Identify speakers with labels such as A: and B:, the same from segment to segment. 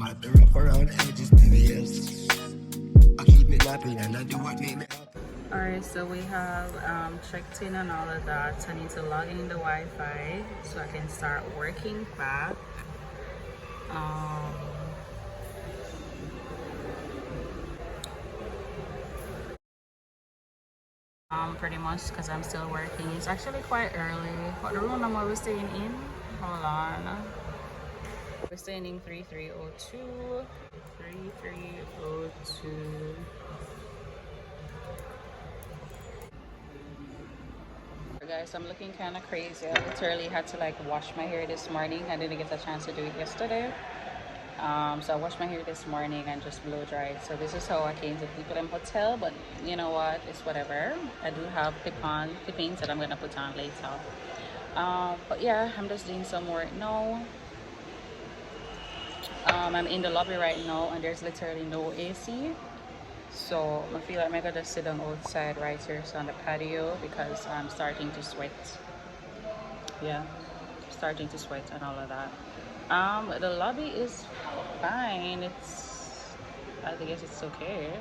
A: heart to wrap around the edges, baby, yes. I keep it happy and I do what make me happy.
B: Alright, so we have checked in and all of that. So I need to log in the Wi-Fi so I can start working back. Pretty much because I'm still working. It's actually quite early. What the room number we're staying in? Hold on. We're staying in 3302. 3302. Guys, I'm looking kind of crazy. I literally had to like wash my hair this morning. I didn't get a chance to do it yesterday. So I washed my hair this morning and just blow dried. So this is how I came to the people in hotel, but you know what, it's whatever. I do have clip-ins that I'm gonna put on later. But yeah, I'm just doing some work now. I'm in the lobby right now and there's literally no AC. So I feel like I'm gonna just sit down outside right here, so on the patio, because I'm starting to sweat. Yeah, starting to sweat and all of that. The lobby is fine. I guess it's okay.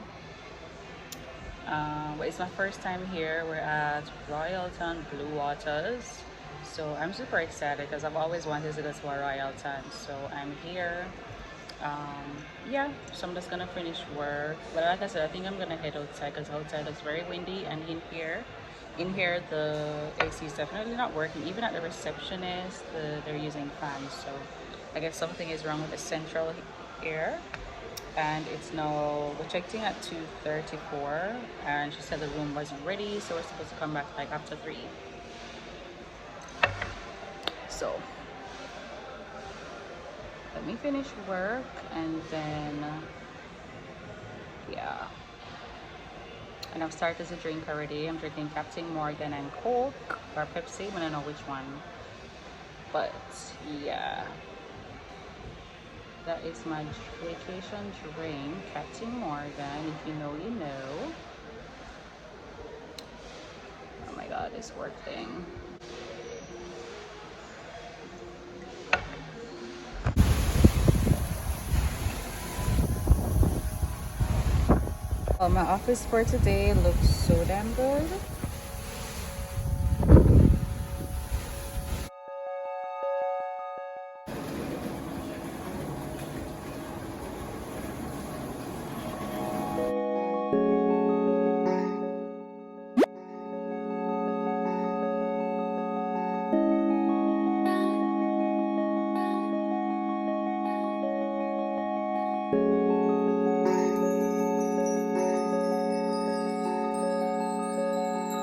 B: But it's my first time here. We're at Royalton Blue Waters, so I'm super excited because I've always wanted to go to a Royalton. So I'm here. Yeah, so I'm just gonna finish work. But like I said, I think I'm gonna head outside because outside it's very windy, and in here the AC is definitely not working. Even at the receptionist, they're using fans. So I guess something is wrong with the central air. And it's now, we're checked in at 2:34, and she said the room wasn't ready, so we're supposed to come back like after 3. So let me finish work and then yeah. And I've started to drink already. I'm drinking Captain Morgan and Coke or Pepsi. I don't know which one, but yeah, that is my vacation drink, Captain Morgan. If you know, you know. Oh my god, this work thing. Well, my office for today looks so damn good.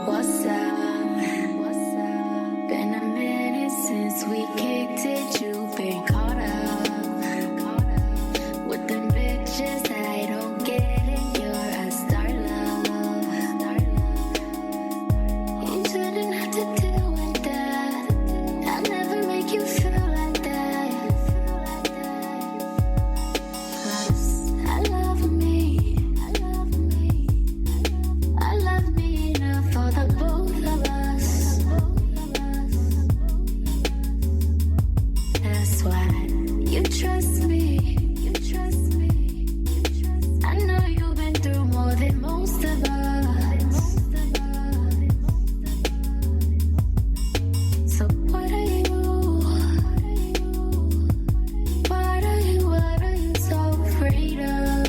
C: What's up? Been a minute since we kicked it. You've been caught up with them bitches that don't get it. You're a star, love. You shouldn't have to deal with that. I'll never make you feel like that. 'Cause I love me. I love me enough for the both of us. That's why you trust me. I know you've been through more than most of us. So what are you so afraid of?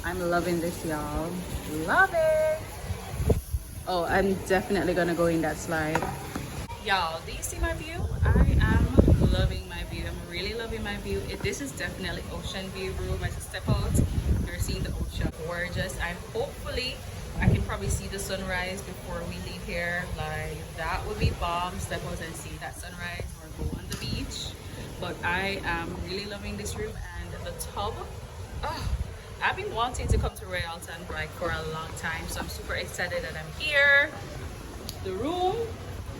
B: I'm loving this, y'all. Love it. Oh, I'm definitely gonna go in that slide. Y'all, do you see my view? I am loving my view. I'm really loving my view. This is definitely ocean view room. As I step out, you're seeing the ocean. Gorgeous. Hopefully I can probably see the sunrise before we leave here. Like, that would be bomb. Step out and see that sunrise or go on the beach. But I am really loving this room, and the tub. Oh, I've been wanting to come to Royalton like for a long time, so I'm super excited that I'm here. The room,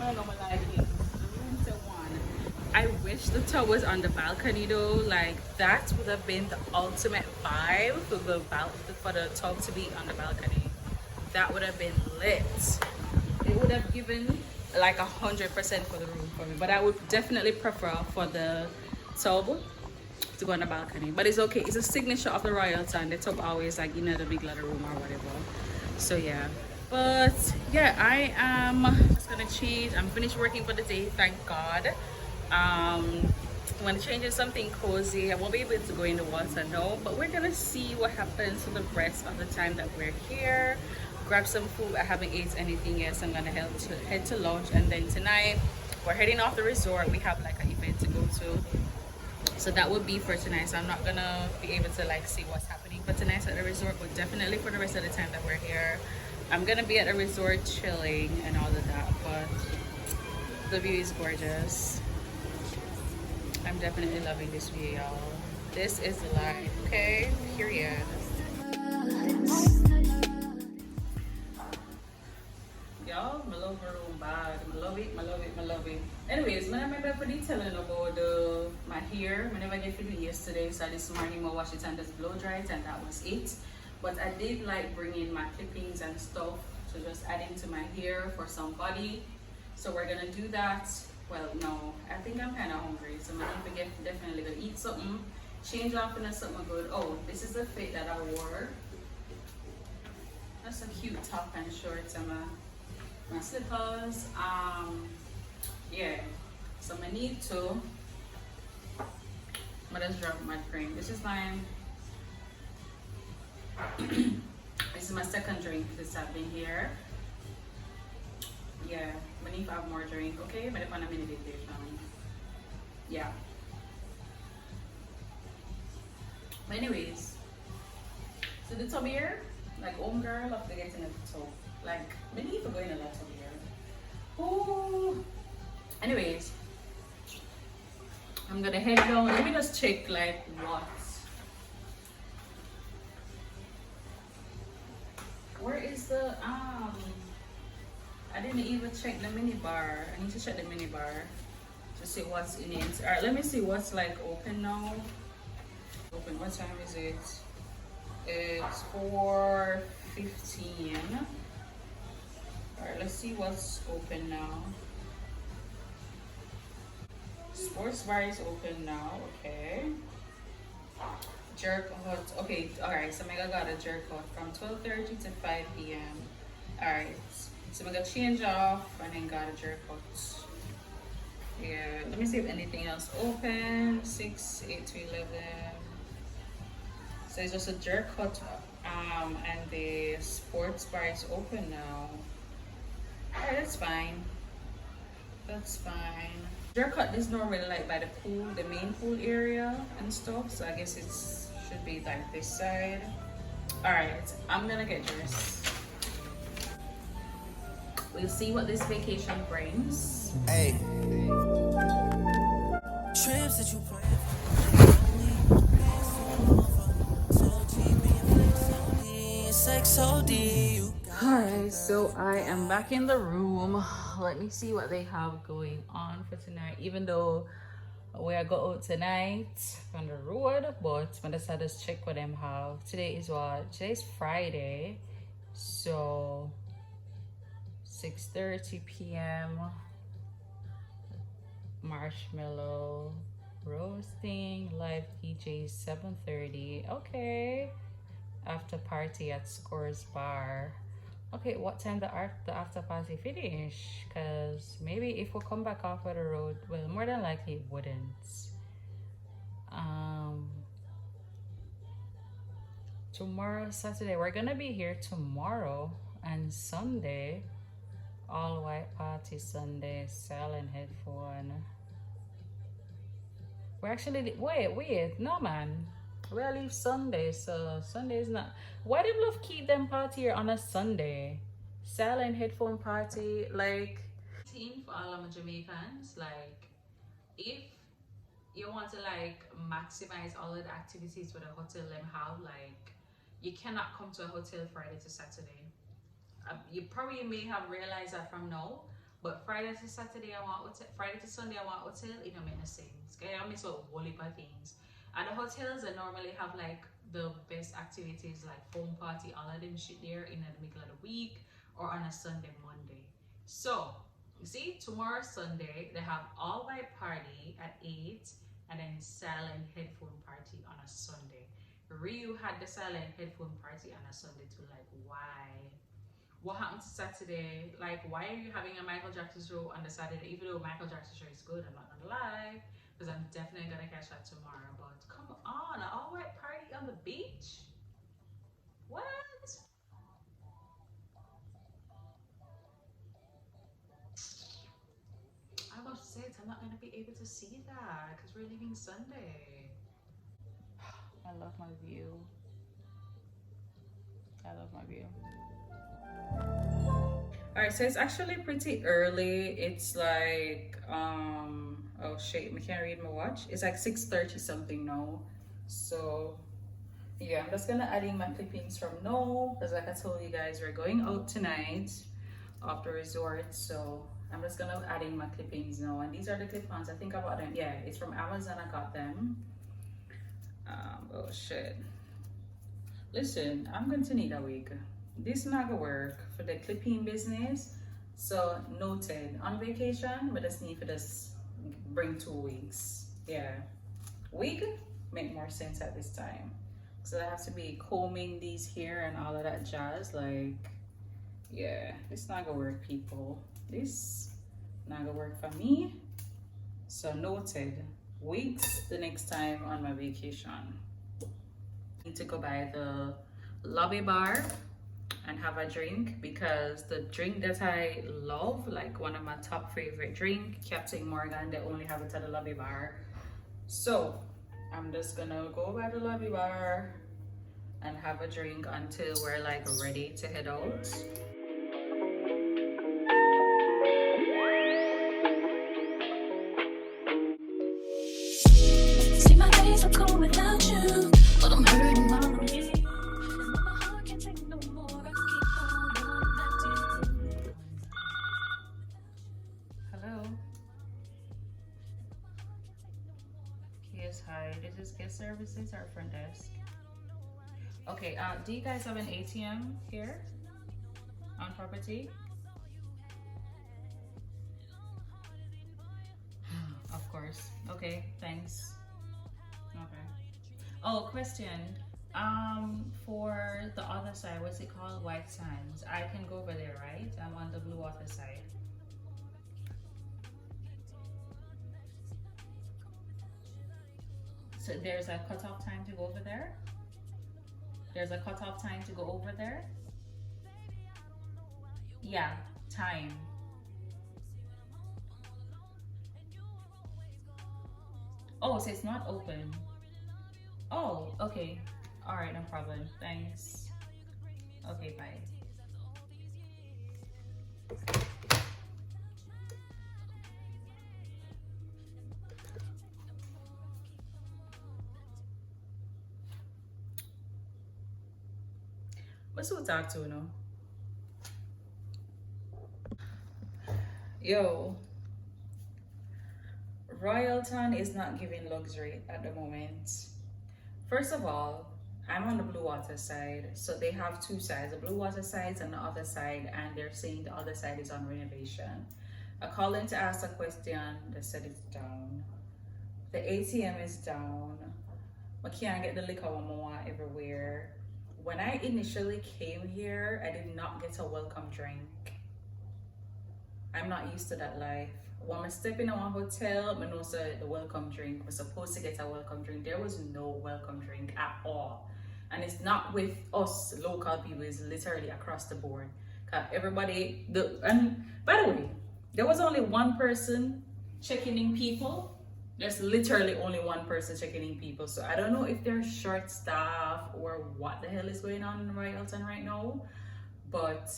B: I don't know my life is. The room's the one. I wish the tub was on the balcony though. Like, that would have been the ultimate vibe for the tub to be on the balcony. That would have been lit. It would have given like 100% for the room for me. But I would definitely prefer for the tub to go on the balcony. But it's okay. It's a signature of the Royalton. The tub always like, you know, the big little room or whatever. So yeah. But yeah, I am just gonna change. I'm finished working for the day, thank God. I'm gonna change into something cozy. I won't be able to go in the water, no, but we're gonna see what happens for the rest of the time that we're here. Grab some food. I haven't ate anything yet, so I'm gonna head to lunch, and then tonight we're heading off the resort. We have like an event to go to, so that would be for tonight. So I'm not gonna be able to like see what's happening for tonight at the resort, but definitely for the rest of the time that we're here, I'm gonna be at the resort chilling and all of that. But the view is gorgeous. I'm definitely loving this view, y'all. This is life, okay? Period. Y'all, I love her room bad. I love it, I love it, I love it. Anyways, I remember for telling about my hair. I never get to do it yesterday, so this morning I wash it and just blow dry it, and that was it. But I did like bring in my clippings and stuff to just add into my hair for some body. So we're gonna do that. Well, no, I think I'm kind of hungry, so I'm gonna definitely gonna eat something, change off into something good. Oh, this is the fit that I wore. That's a cute top and shorts and my slippers. Yeah, so I need to. But let's drop my drink. This is mine. This is my second drink since I've been here. Yeah, we need to have more drink, okay? But if I'm a minute yeah. But anyways, so the tub here, like home girl, have to get in the tub. Like, we need to go in a lot of here. Oh. Anyways, I'm gonna head down. Let me just check like what. Where is the I didn't even check the mini bar. I need to check the mini bar to see what's in it. All right, let me see what's like open now. Open. What time is it? It's 4:15. All right, let's see what's open now. Sports bar is open now. Okay. Jerk hut. Okay. All right. So I got a jerk hut from 12:30 to 5 p.m. All right. So we got change off and then got a jerk hut. Yeah, let me see if anything else open. 6, 8 to 11. So it's just a jerk hut, and the sports bar is open now. Alright, that's fine. That's fine. Jerk hut is normally like by the pool, the main pool area and stuff. So I guess it should be like this side. Alright, I'm gonna get dressed. We'll see what this vacation brings.
A: Hey.
D: Trips that you plan.
B: Alright, so I am back in the room. Let me see what they have going on for tonight. Even though we are go out tonight on the road, but I decided to check what them have. Today is what? Today's Friday. So 6:30 p.m. marshmallow roasting, live DJ 7:30. Okay, after party at Scores Bar. Okay, what time the after party finish? Because maybe if we come back off of the road, well, more than likely it wouldn't. Tomorrow, Saturday, we're gonna be here tomorrow, and Sunday, all white party Sunday, silent headphone. We're actually, wait, no man. We'll leave Sunday, so Sunday is not. Why did love keep them party here on a Sunday? Silent headphone party, like. For all of Jamaicans, like, if you want to like maximize all of the activities with a hotel them have, like, you cannot come to a hotel Friday to Saturday. You probably may have realized that from now, but Friday to Saturday I want hotel, Friday to Sunday I want hotel, it don't make no sense. Okay, I miss out a whole heap of things. And the hotels that normally have like the best activities like foam party, all of them shit there in the middle of the week or on a Sunday, Monday. So you see, tomorrow Sunday they have all white party at 8, and then silent headphone party on a Sunday. Ryu had the silent headphone party on a Sunday too. Like, why? What happened to Saturday? Like, why are you having a Michael Jackson show on the Saturday? Even though Michael Jackson show is good, I'm not gonna lie, because I'm definitely gonna catch that tomorrow. But come on, an all-white party on the beach? What? I was about to say it, I'm not gonna be able to see that because we're leaving Sunday. I love my view. I love my view. All right, so it's actually pretty early. It's like oh shit, I can't read my watch. It's like 6:30 something now. So yeah, I'm just gonna add in my clippings from now because like I told you guys, we're going out tonight after resort. So I'm just gonna add in my clippings now, and these are the clip-ons. I think I bought them. Yeah, it's from Amazon. I got them. Oh shit. Listen, I'm going to need a week. This not gonna work for the clipping business. So noted. On vacation, but just need for this bring 2 weeks. Yeah, week make more sense at this time. So I have to be combing these hair and all of that jazz. Like, yeah, this not gonna work, people. This not gonna work for me. So noted. Weeks the next time on my vacation. Need to go by the lobby bar and have a drink because the drink that I love, like one of my top favorite drink, Captain Morgan, they only have it at the lobby bar. So I'm just gonna go by the lobby bar and have a drink until we're like ready to head out.
C: See my days are cold without you, but I'm hurting all of me. And my heart can't take no more. I keep on going back to you.
B: Hello. Yes, hi. This is guest services or front desk. Okay, do you guys have an ATM here on property? Of course. Okay, thanks. Okay. Oh, question. For the other side, what's it called? White Sands. I can go over there, right? I'm on the Blue Water side. So there's a cutoff time to go over there? There's a cutoff time to go over there? Yeah, time. Oh, so it's not open. Oh, okay. All right, no problem. Thanks. Okay, bye. What's who talk to, no? Yo, Royalton is not giving luxury at the moment. First of all, I'm on the Blue Water side, so they have two sides, the Blue Water side and the other side, and they're saying the other side is on renovation. I called in to ask a question, they said it's down. The ATM is down. I can't get the liquor one more everywhere. When I initially came here, I did not get a welcome drink. I'm not used to that life. When I step in a hotel, I know the welcome drink. We're supposed to get a welcome drink. There was no welcome drink at all. And it's not with us local people, it's literally across the board. Everybody, and by the way, there was only one person checking in people. There's literally only one person checking in people. So I don't know if they're short staff or what the hell is going on in Royalton right now. But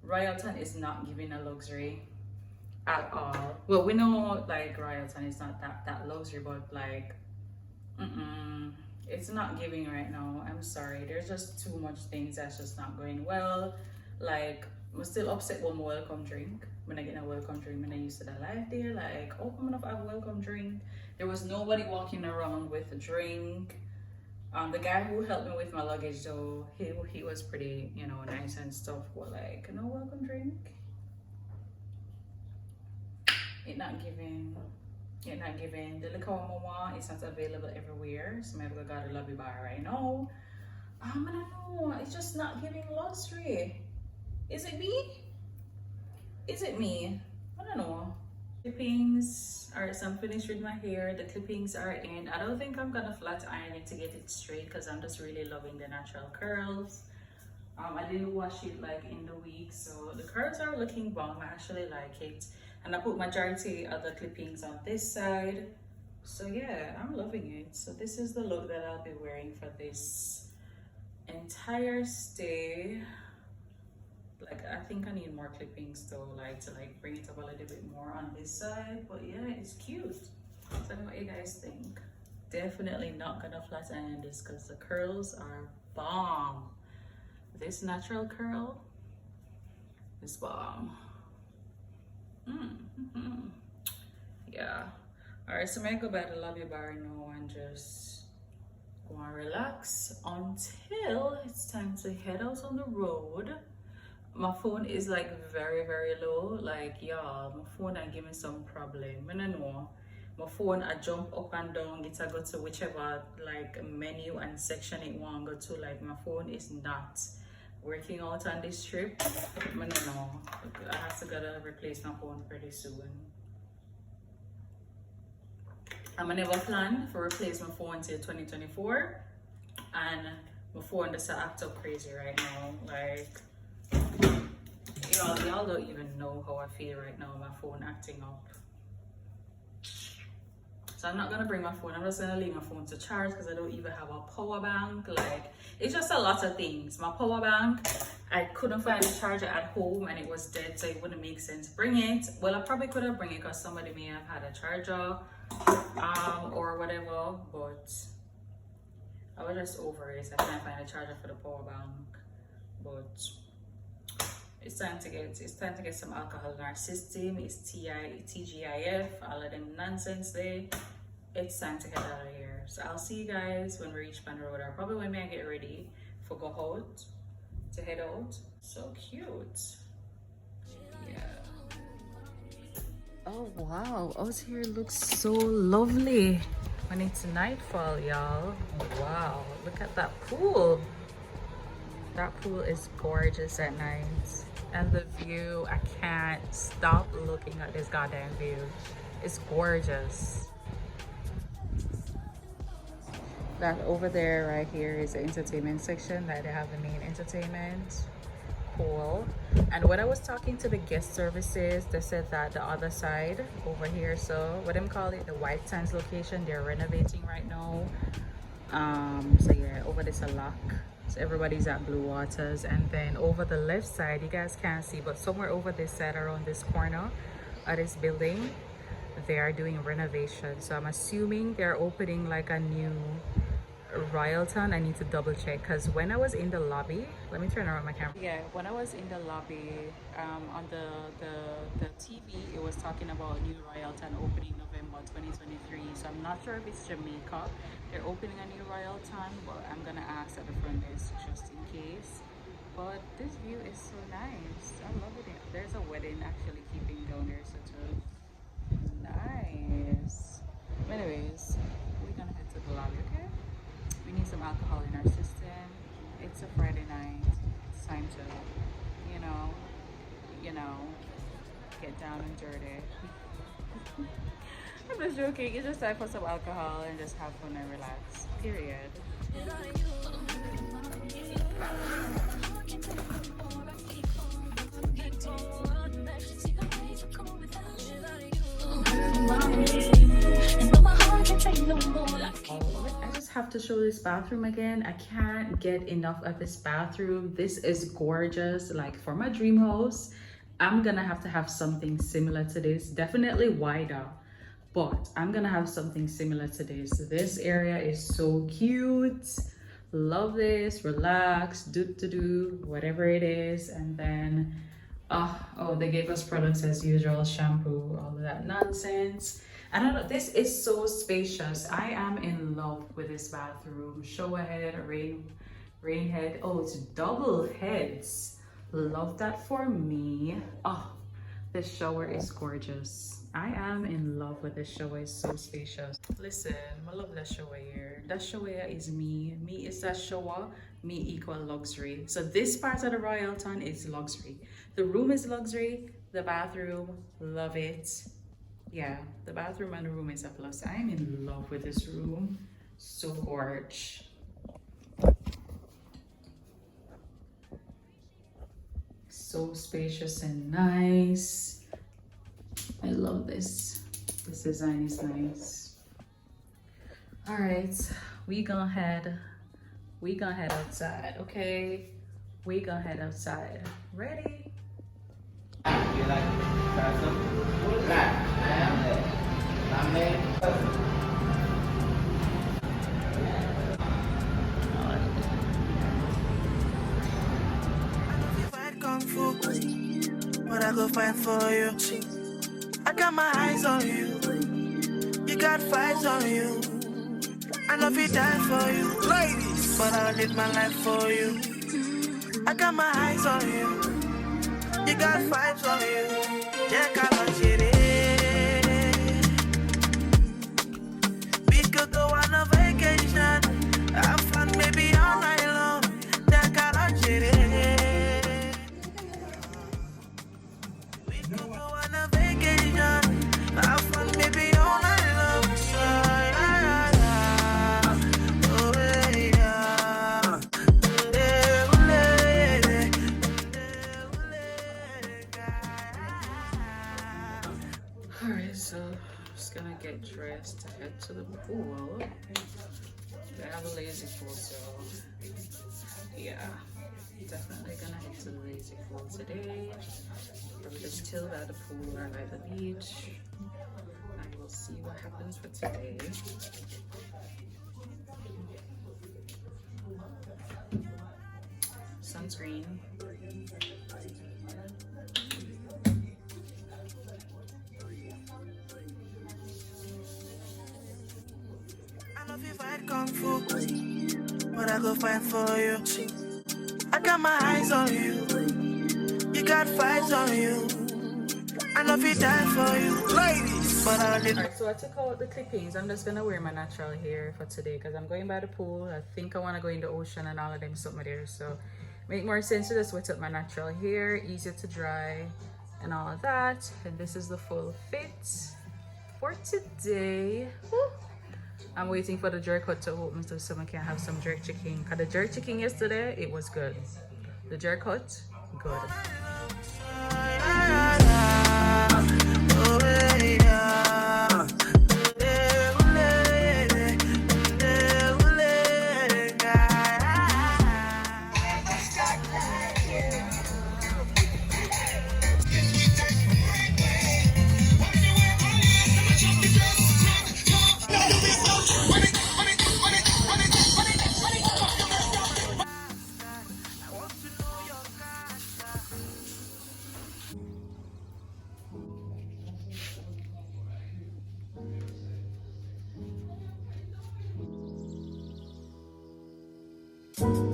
B: Royalton is not giving a luxury at all. Well, we know like Royalton is not that luxury, but like it's not giving right now. I'm sorry, there's just too much things that's just not going well. Like, I'm still upset with my welcome drink. When I get a welcome drink, when I used to the life there, like, oh, I'm gonna have a welcome drink. There was nobody walking around with a drink. The guy who helped me with my luggage though, he was pretty, you know, nice and stuff, but like, no welcome drink. It not giving. You're not giving the liquor one. It's not available everywhere. So maybe I got a lobby bar right now. I don't know. It's just not giving luxury. Is it me? Is it me? I don't know. Clippings. Alright, so I'm finished with my hair. The clippings are in. I don't think I'm gonna flat iron it to get it straight because I'm just really loving the natural curls. I didn't wash it like in the week, so the curls are looking bomb. I actually like it. And I put majority of the clippings on this side. So yeah, I'm loving it. So this is the look that I'll be wearing for this entire stay. Like, I think I need more clippings though, like to like bring it up a little bit more on this side. But yeah, it's cute. So I don't know what you guys think. Definitely not gonna flat iron this because the curls are bomb. This natural curl is bomb. Yeah. All right, so I'm gonna go back to the lobby bar now and just go and relax until it's time to head out on the road. My phone is like very low. Like, y'all, my phone I giving some problem. I don't know. My phone I jump up and down. It's I go to whichever like menu and section it want go to. Like, my phone is not working out on this trip. I don't know. I have to gotta replace my phone pretty soon. I'm gonna never plan for replace my phone till 2024, and my phone just act up crazy right now. Like, y'all don't even know how I feel right now. My phone acting up. So I'm not gonna bring my phone. I'm just gonna leave my phone to charge because I don't even have a power bank. Like, it's just a lot of things. My power bank, I couldn't find a charger at home and it was dead, so it wouldn't make sense to bring it. Well, I probably could have bring it because somebody may have had a charger or whatever, but I was just over it. I can't find a charger for the power bank, but it's time to get some alcohol in our system. It's TGIF, all of them nonsense there. It's time to get out of here. So I'll see you guys when we reach Pan Road, or probably when I get ready for go out to head out. So cute. Yeah. Oh wow, out here looks so lovely when it's nightfall, y'all. Wow, look at that pool. That pool is gorgeous at night. And the view, I can't stop looking at this goddamn view. It's gorgeous. That over there right here is the entertainment section. That they have the main entertainment. Cool. And when I was talking to the guest services, they said that the other side over here, so what them call it, the White Sands location, they're renovating right now. So yeah, over this a lock. So everybody's at Blue Waters, and then over the left side, you guys can't see, but somewhere over this side around this corner of this building, they are doing renovation. So I'm assuming they're opening like a new Royalton. I need to double check because when I was in the lobby, let me turn around my camera. Yeah, when I was in the lobby on the TV, it was talking about new Royalton opening November 2023. So I'm not sure if it's Jamaica they're opening a new Royalton, but I'm gonna ask at the front desk just in case. But this view is so nice. I love it. There's a wedding actually keeping down there, so too nice. Anyways, we're gonna head to the lobby, okay? We need some alcohol in our system. It's a Friday night. It's time to, you know, get down and dirty. I'm just joking. It's just time for some alcohol and just have fun and relax. Period. I just have to show this bathroom again. I can't get enough of this bathroom. This is gorgeous. Like, for my dream house, I'm gonna have to have something similar to this. Definitely wider, but I'm gonna have something similar to this. This area is so cute. Love this. Relax, do whatever it is. And then oh, they gave us products as usual, shampoo, all of that nonsense. I don't know, this is so spacious. I am in love with this bathroom. Shower head, rain head. Oh, it's double heads. Love that for me. Oh, This shower is gorgeous. I am in love with this shower. It's so spacious. Listen, I love that shower here. That shower is me. Me is that shower. Me equal luxury. So this part of the Royalton is luxury. The room is luxury. The bathroom, love it. Yeah, the bathroom and the room is a plus. I'm in love with this room. So gorgeous. So spacious and nice. I love this. This design is nice. All right, we gonna head outside, okay? We gonna head outside. Ready?
D: You like try some?
E: Fight kung fu, but I go fight for you. I got my eyes on you. You got fights on you. I know if you die for you, ladies, but I'll live my life for you. I got my eyes on you. You got vibes on you. Yeah, we could go on a vacation, have fun maybe all night long. Yeah, we could go on a vacation, have fun maybe all night long. Oh, yeah.
B: Alright, so just gonna get dressed to head to the pool. I have a lazy pool, so yeah, definitely gonna head to the lazy pool today. Probably just chill by the pool or by the beach. And we'll see what happens for today. Sunscreen.
E: I know if you fight kung fu, but I go fight for you. I got my eyes on you. You got fights on you. I know if you die for you, ladies, but I'll live.
B: Alright, so I took out the clippings. I'm just gonna wear my natural hair for today because I'm going by the pool. I think I want to go in the ocean and all of them something there, so make more sense to just wet up my natural hair, easier to dry and all of that. And this is the full fit for today. Woo. I'm waiting for the jerk hut to open so someone can have some jerk chicken, because the jerk chicken yesterday, it was good. The jerk hut, good.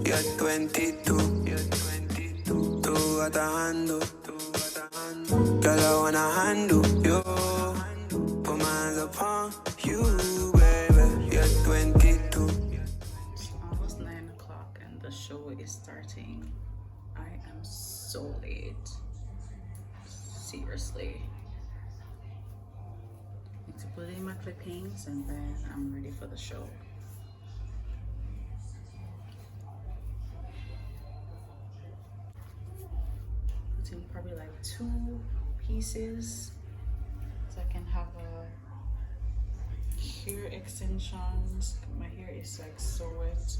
E: You're 22, tú atajando, girl I wanna handle you, put my hands upon you, baby. You're 22.
B: It's almost 9 o'clock and the show is starting. I am so late. Seriously. Need to put in my clippings and then I'm ready for the show. Putting probably like 2 pieces so I can have a hair extensions. My hair is like so wet,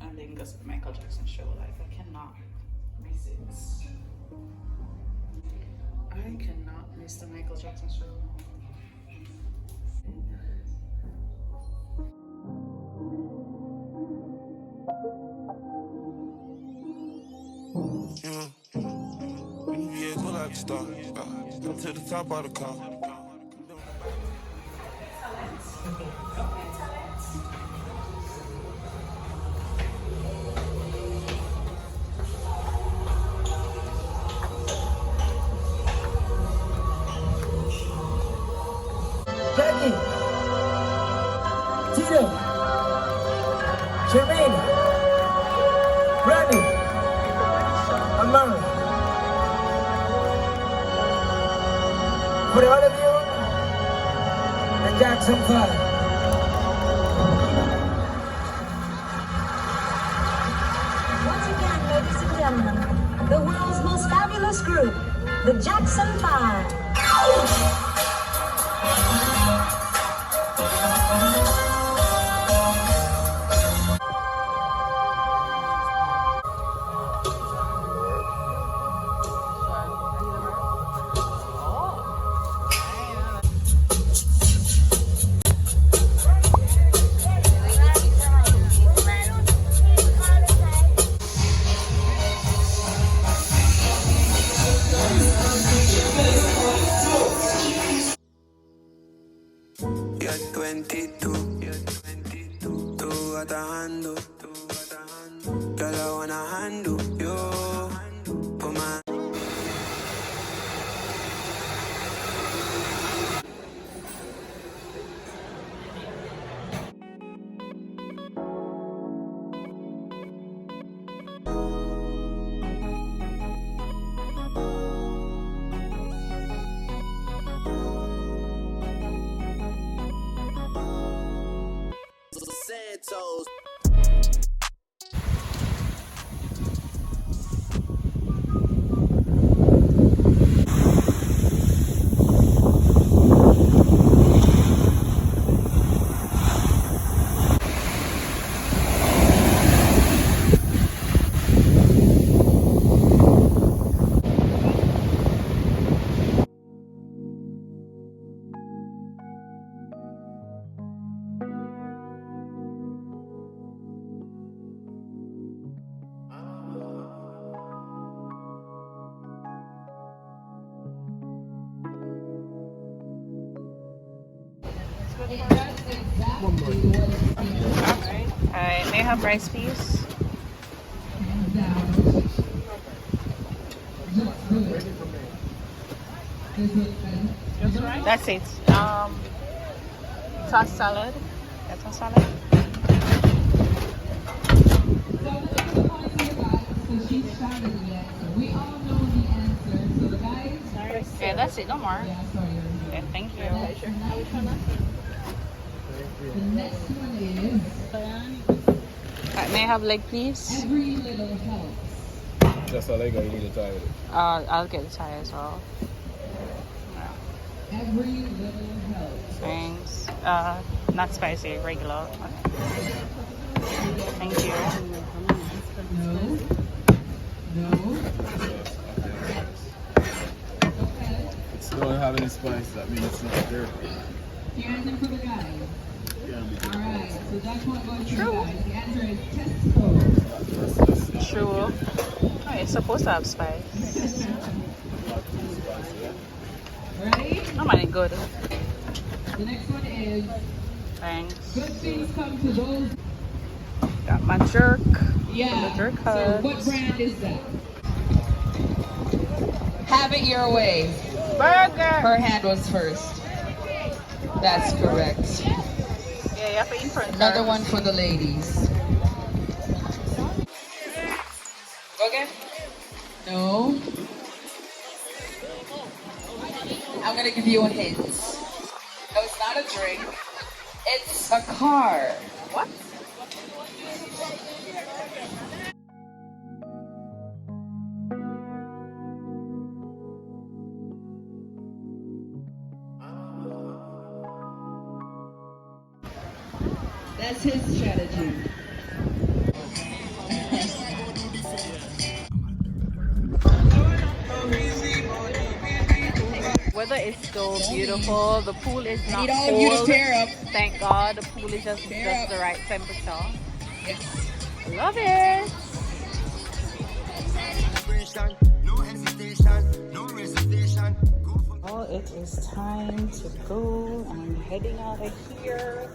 B: and then goes the Michael Jackson show. Like I cannot miss it. I cannot miss the Michael Jackson show.
E: Yeah, go like a star. Come to the top of the car.
A: For all of you, the Jackson 5.
F: Once again, ladies and gentlemen, the world's most fabulous group, the Jackson 5.
E: You're 22, tú atajando, girl, I wanna handle you, put my Santos.
B: Alright, may I have rice, please? That's it. Tossed salad. Yeah, tossed salad. Yeah, that's it. No more. Okay, thank you.
G: The next one is
B: May I have leg, please?
G: Every Little Helps.
D: Just a leg or you need a tie with it?
B: I'll get the tie as well.
G: Every Little Helps.
B: Thanks. Not spicy, regular. Okay. Thank you.
G: No. No.
D: It don't have any spice, that means it's not there.
G: The answer for the guys. Alright, so that's what goes to the guys. The answer is Tesco.
B: True. Oh, it's supposed to have spice.
G: Ready?
B: Oh my good.
G: The next one is
B: Thanks.
G: good things come to those.
B: Got my jerk.
G: Yeah.
B: The jerk
G: So
B: hugs.
G: what brand is that? Have it your way.
B: Burger.
G: Her hand was first. That's correct.
B: Yeah, you have to eat first.
G: Another one for the ladies. Go again? No. I'm gonna give you a hint. No, it's not a drink. It's a car.
B: What?
G: That's his strategy.
B: Weather is so beautiful. The pool is not
G: Need all
B: cold.
G: of you to pair up.
B: Thank God. The pool is just
G: Pair up.
B: the right temperature.
G: Yes.
B: Love it.
A: No hesitation, no reservation.
B: Well, it is time to go. I'm heading out of here.